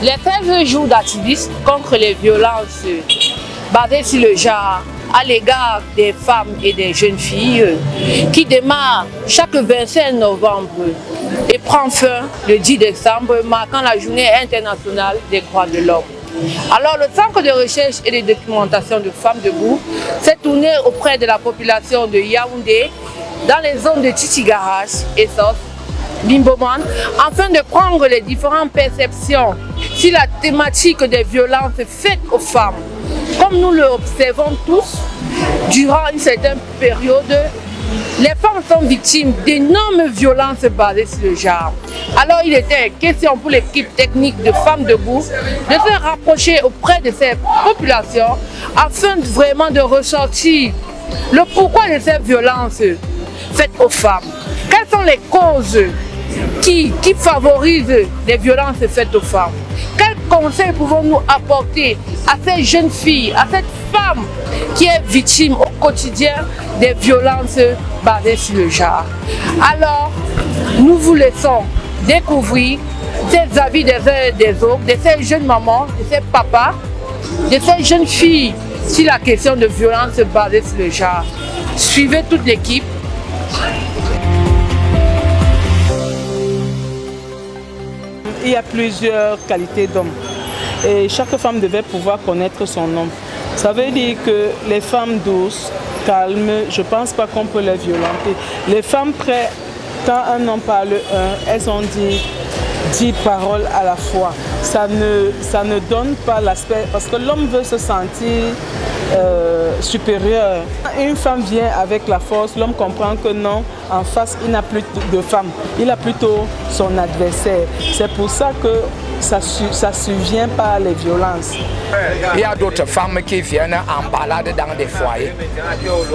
Les 13 jours d'activisme contre les violences basées sur le genre à l'égard des femmes et des jeunes filles qui démarre chaque 25 novembre et prend fin le 10 décembre, marquant la journée internationale des droits de l'homme. Alors le Centre de recherche et de documentation de Femmes Debout s'est tourné auprès de la population de Yaoundé dans les zones de Titigarage, Essos, Limboman, afin de prendre les différentes perceptions sur la thématique des violences faites aux femmes. Comme nous l'observons tous, durant une certaine période, les femmes sont victimes d'énormes violences basées sur le genre. Alors il était question pour l'équipe technique de Femmes Debout de se rapprocher auprès de ces populations afin vraiment de ressortir le pourquoi de ces violences faites aux femmes. Quelles sont les causes qui favorisent les violences faites aux femmes? Quels conseils pouvons-nous apporter à ces jeunes filles, à cette femme qui est victime au quotidien des violences basées sur le genre? Alors, nous vous laissons découvrir ces avis des uns et des autres, de ces jeunes mamans, de ces papas, de ces jeunes filles sur la question de violences basées sur le genre. Suivez toute l'équipe. Il y a plusieurs qualités d'hommes et chaque femme devait pouvoir connaître son homme. Ça veut dire que les femmes douces, calmes, je ne pense pas qu'on peut les violenter. Les femmes prêtes, quand un homme parle, elles ont dit 10 paroles à la fois. Ça ne donne pas l'aspect, parce que l'homme veut se sentir supérieur. Une femme vient avec la force, l'homme comprend que non, en face il n'a plus de femme, il a plutôt son adversaire. C'est pour ça que ça ne survient pas les violences. Il y a d'autres femmes qui viennent en balade dans des foyers.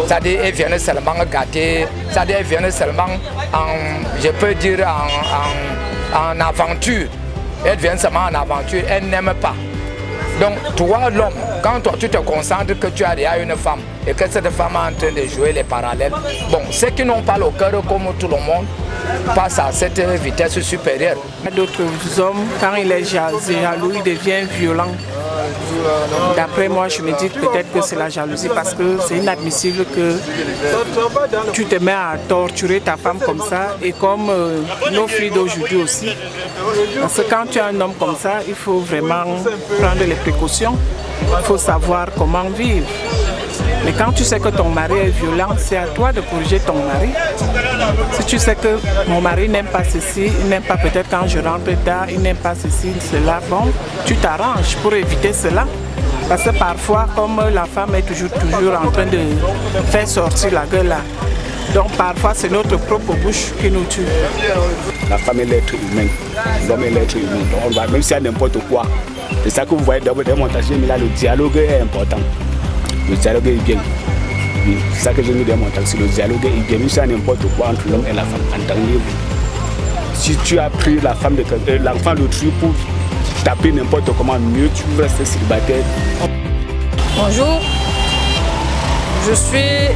C'est-à-dire qu'elles viennent seulement gâter, c'est-à-dire qu'elles viennent seulement je peux dire en aventure. Elles viennent seulement en aventure, elles n'aiment pas. Donc toi l'homme, quand toi tu te concentres que tu as déjà une femme et que cette femme est en train de jouer les parallèles, bon, ceux qui n'ont pas le cœur comme tout le monde passent à cette vitesse supérieure. D'autres hommes, quand il est jaloux, il devient violent. D'après moi, je me dis peut-être que c'est la jalousie parce que c'est inadmissible que tu te mets à torturer ta femme comme ça et comme nos filles d'aujourd'hui aussi. Parce que quand tu as un homme comme ça, il faut vraiment prendre les précautions, il faut savoir comment vivre. Mais quand tu sais que ton mari est violent, c'est à toi de corriger ton mari. Si tu sais que mon mari n'aime pas ceci, il n'aime pas peut-être quand je rentre tard, il n'aime pas ceci, cela, bon, tu t'arranges pour éviter cela. Parce que parfois, comme la femme est toujours en train de faire sortir la gueule là, donc parfois c'est notre propre bouche qui nous tue. La femme est l'être humain, l'homme est l'être humain. Donc on va, même s'il y a n'importe quoi, c'est ça que vous voyez dans votre démonstration, mais là le dialogue est important. Le dialogue est bien. C'est ça que je me démontre. Le dialogue est bien. Même s'il y a n'importe quoi entre l'homme et la femme, entendez-vous. Si tu as pris la femme de l'enfant d'autrui pour taper n'importe comment, mieux tu peux rester célibataire. Bonjour, je suis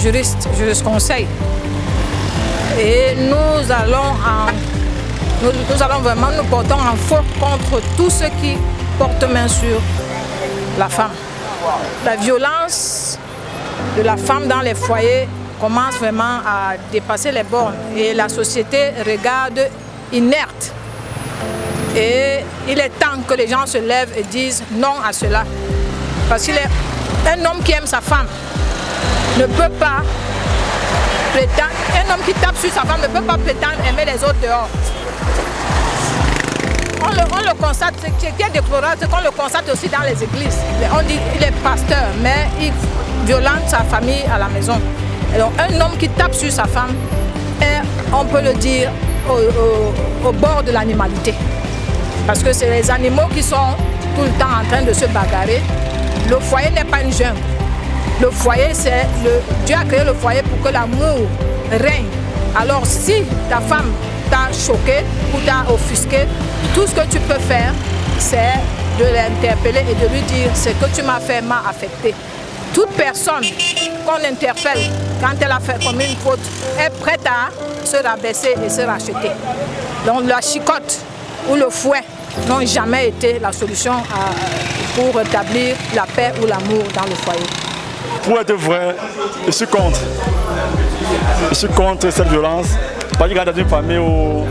juriste conseil et nous allons vraiment nous porter en faux contre tous ceux qui portent main sur la femme. La violence de la femme dans les foyers commence vraiment à dépasser les bornes et la société regarde inerte. Et il est temps que les gens se lèvent et disent non à cela. Parce qu'un homme qui aime sa femme ne peut pas prétendre, un homme qui tape sur sa femme ne peut pas prétendre aimer les autres dehors. On le constate, ce qui est déplorable, c'est qu'on le constate aussi dans les églises. On dit qu'il est pasteur, mais il violente sa famille à la maison. Et donc un homme qui tape sur sa femme est, on peut le dire, au bord de l'animalité. Parce que c'est les animaux qui sont tout le temps en train de se bagarrer. Le foyer n'est pas une jungle. Le foyer, c'est Dieu a créé le foyer pour que l'amour règne. Alors si ta femme t'a choqué ou t'a offusqué, tout ce que tu peux faire, c'est de l'interpeller et de lui dire ce que tu m'as fait m'a affecté. Toute personne qu'on interpelle quand elle a fait comme une faute est prête à se rabaisser et se racheter. Donc la chicotte ou le fouet n'ont jamais été la solution pour rétablir la paix ou l'amour dans le foyer. Pour être vrai, je suis contre. Je suis contre cette violence. Parce que dans une famille où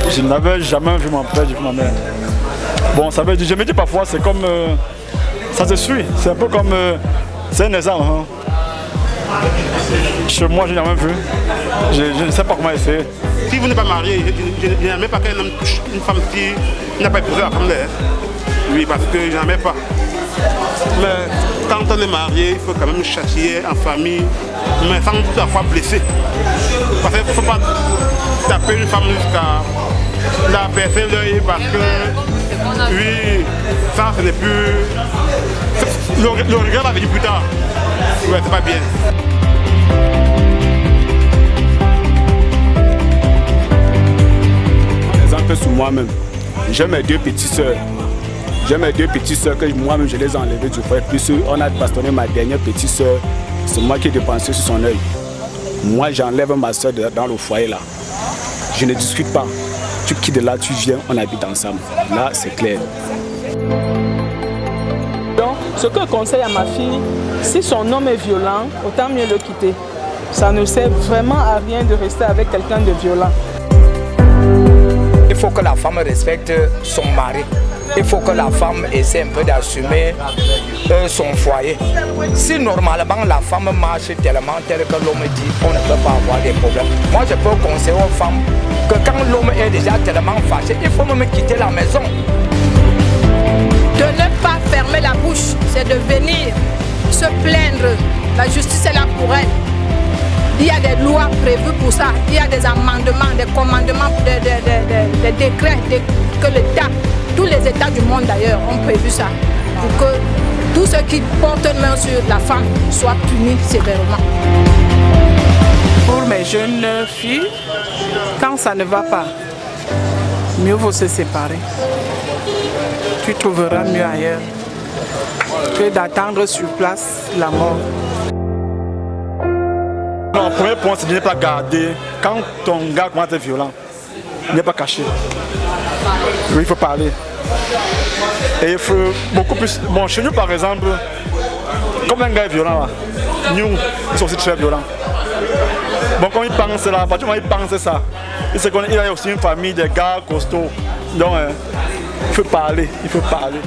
je n'avais jamais vu mon père, j'ai vu ma mère. Bon, ça veut dire, je me dis parfois, c'est comme... ça se suit. C'est un peu comme... c'est un exemple. Hein. Chez moi, je n'ai jamais vu. Je ne sais pas comment essayer. Si vous n'êtes pas marié, je n'aimais pas qu'un homme touche une femme qui n'a pas épousé la femme d'air. Oui, parce que je n'aimais pas. Mais quand on est marié, il faut quand même châtier en famille, mais sans tout à fois blesser. Parce qu'il ne faut pas taper une femme jusqu'à la percer l'œil parce que, oui, ça ce n'est plus... Le regret va venir plus tard. Ouais, c'est pas bien. Exemple sur moi-même, j'ai mes deux petites sœurs. J'ai mes deux petites sœurs que moi-même je les ai enlevées du foyer. Puis on a bastonné ma dernière petite sœur, c'est moi qui ai dépensé sur son œil. Moi j'enlève ma sœur dans le foyer là. Je ne discute pas. Tu quittes de là, tu viens, on habite ensemble. Là c'est clair. Donc ce que je conseille à ma fille, si son homme est violent, autant mieux le quitter. Ça ne sert vraiment à rien de rester avec quelqu'un de violent. Il faut que la femme respecte son mari. Il faut que la femme essaie un peu d'assumer son foyer. Si normalement la femme marche tellement tel que l'homme dit, on ne peut pas avoir des problèmes. Moi je peux conseiller aux femmes que quand l'homme est déjà tellement fâché, il faut même quitter la maison. De ne pas fermer la bouche, c'est de venir se plaindre. La justice est là pour elle. Il y a des lois prévues pour ça. Il y a des amendements, des commandements, des décrets que l'État, tous les États du monde d'ailleurs ont prévu ça. Pour que tous ceux qui portent main sur la femme soient punis sévèrement. Pour mes jeunes filles, quand ça ne va pas, mieux vaut se séparer. Tu trouveras mieux ailleurs que d'attendre sur place la mort. Le premier point, c'est de ne pas garder. Quand ton gars commence à être violent, ne pas cacher. Oui, il faut parler. Et il faut beaucoup plus. Bon, chez nous, par exemple, comme un gars est violent, là, nous, ils sont aussi très violents. Bon, quand il pense là, à partir du moment où il pense ça, il sait qu'il a aussi une famille, des gars costauds. Donc, il faut parler, il faut parler.